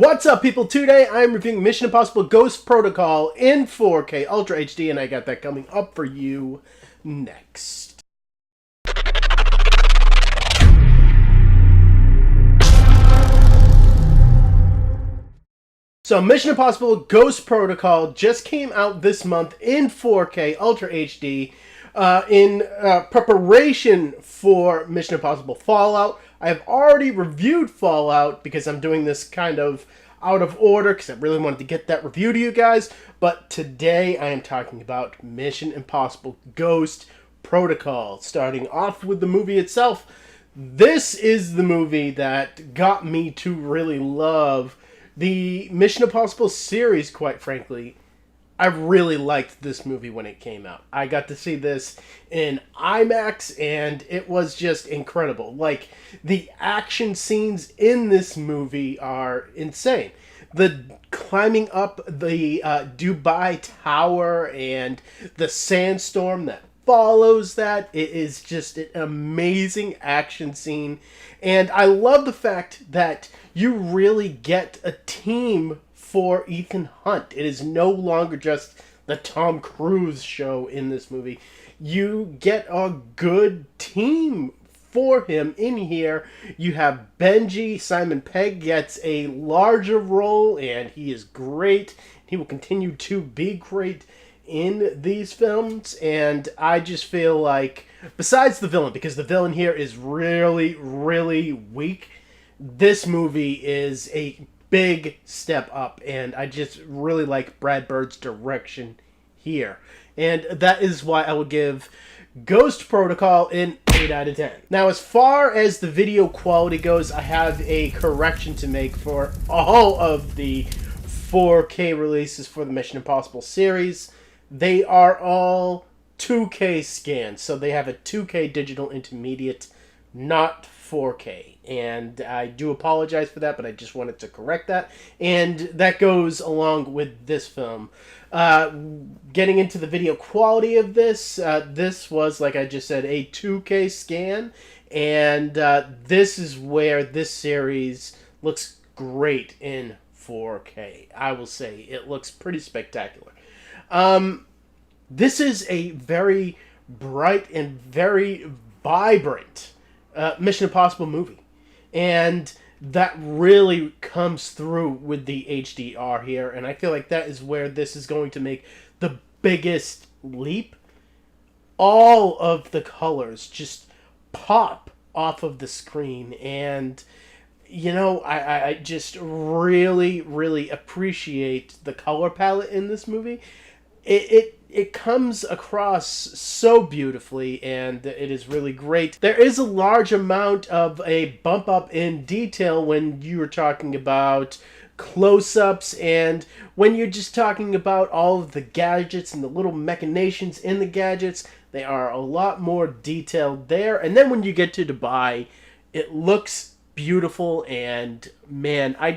What's up, people? Today I'm reviewing Mission Impossible Ghost Protocol in 4K Ultra HD, and I got that coming up for you next. So Mission Impossible Ghost Protocol just came out this month in 4K Ultra HD in preparation for Mission Impossible Fallout. I have already reviewed Fallout because I'm doing this kind of out of order because I really wanted to get that review to you guys. But today I am talking about Mission Impossible Ghost Protocol, starting off with the movie itself. This is the movie that got me to really love the Mission Impossible series, quite frankly. I really liked this movie when it came out. I got to see this in IMAX, and it was just incredible. Like, the action scenes in this movie are insane. The climbing up the Dubai Tower and the sandstorm that follows that, it is just an amazing action scene. And I love the fact that you really get a team for Ethan Hunt. It is no longer just the Tom Cruise show in this movie. You get a good team for him in here. You have Benji. Simon Pegg gets a larger role, and he is great. He will continue to be great in these films, and I just feel like, besides the villain, because the villain here is really, really weak, this movie is a big step up, and I just really like Brad Bird's direction here. And that is why I will give Ghost Protocol an 8 out of 10. Now, as far as the video quality goes, I have a correction to make for all of the 4K releases for the Mission Impossible series. They are all 2K scans, so they have a 2K digital intermediate, not 4K, and I do apologize for that, but I just wanted to correct that, and that goes along with this film. Getting into the video quality of this, this was, like I just said, a 2K scan, and this is where this series looks great in 4K. I will say it looks pretty spectacular. This is a very bright and very vibrant Mission Impossible movie, and that really comes through with the HDR here, and I feel like that is where this is going to make the biggest leap. All of the colors just pop off of the screen, and you know, I just really, really appreciate the color palette in this movie. It comes across so beautifully, and it is really great. There is a large amount of a bump up in detail when you're talking about close-ups, and when you're just talking about all of the gadgets and the little machinations in the gadgets. They are a lot more detailed there. And then when you get to Dubai, it looks beautiful, and man, I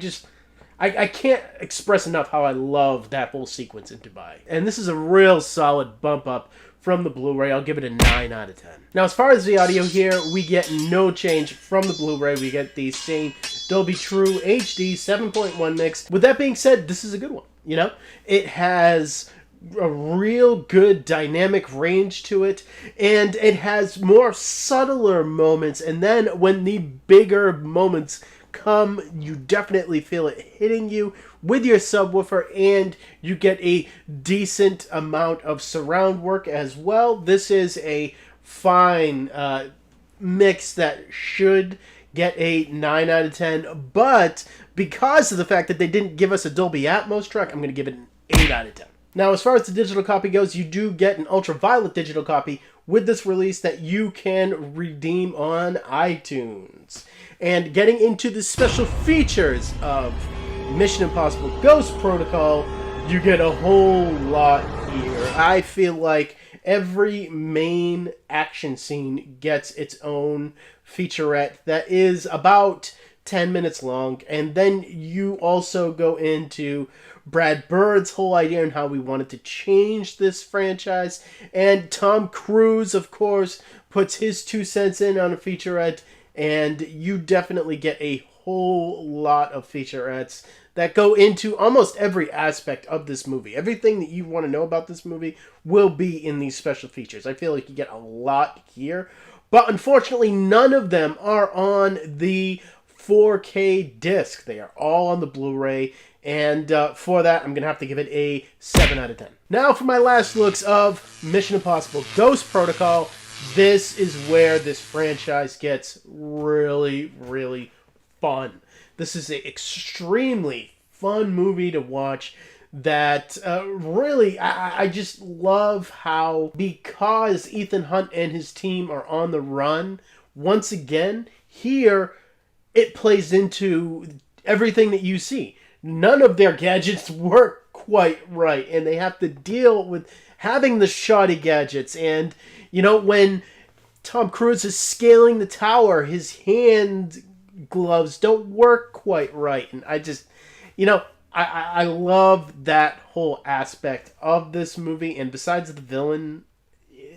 can't express enough how I love that whole sequence in Dubai. And this is a real solid bump up from the Blu-ray. I'll give it a 9 out of 10. Now, as far as the audio here, we get no change from the Blu-ray. We get the same Dolby True HD 7.1 mix. With that being said, this is a good one. You know, it has a real good dynamic range to it, and it has more subtler moments, and then when the bigger moments come, you definitely feel it hitting you with your subwoofer, and you get a decent amount of surround work as well. This is a fine mix that should get a 9 out of 10, but because of the fact that they didn't give us a Dolby Atmos track, I'm going to give it an 8 out of 10. Now, as far as the digital copy goes, you do get an ultraviolet digital copy with this release that you can redeem on iTunes. And getting into the special features of Mission Impossible Ghost Protocol, you get a whole lot here. I feel like every main action scene gets its own featurette that is about 10 minutes long, and then you also go into Brad Bird's whole idea on how we wanted to change this franchise, and Tom Cruise, of course, puts his 2 cents in on a featurette, and you definitely get a whole lot of featurettes that go into almost every aspect of this movie. Everything that you want to know about this movie will be in these special features. I feel like you get a lot here, but unfortunately none of them are on the 4K disc. They are all on the Blu-ray, and for that I'm going to have to give it a 7 out of 10. Now for my last looks of Mission Impossible Ghost Protocol. This is where this franchise gets really, really fun. This is an extremely fun movie to watch that really, I just love how, because Ethan Hunt and his team are on the run, once again, here, it plays into everything that you see. None of their gadgets work quite right, and they have to deal with having the shoddy gadgets. And, you know, when Tom Cruise is scaling the tower, his hand gloves don't work quite right. And I just, you know, I love that whole aspect of this movie. And besides the villain,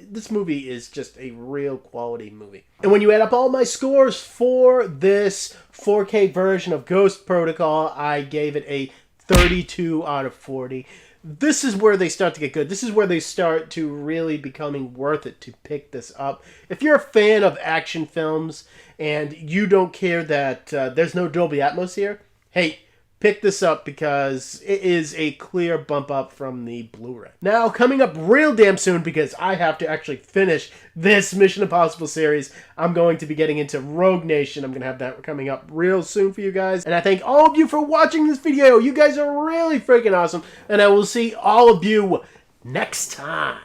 this movie is just a real quality movie. And when you add up all my scores for this 4K version of Ghost Protocol, I gave it a 32 out of 40. This is where they start to get good. This is where they start to really becoming worth it to pick this up. If you're a fan of action films and you don't care that there's no Dolby Atmos here, hey, pick this up because it is a clear bump up from the Blu-ray. Now, coming up real damn soon, because I have to actually finish this Mission Impossible series, I'm going to be getting into Rogue Nation. I'm going to have that coming up real soon for you guys. And I thank all of you for watching this video. You guys are really freaking awesome. And I will see all of you next time.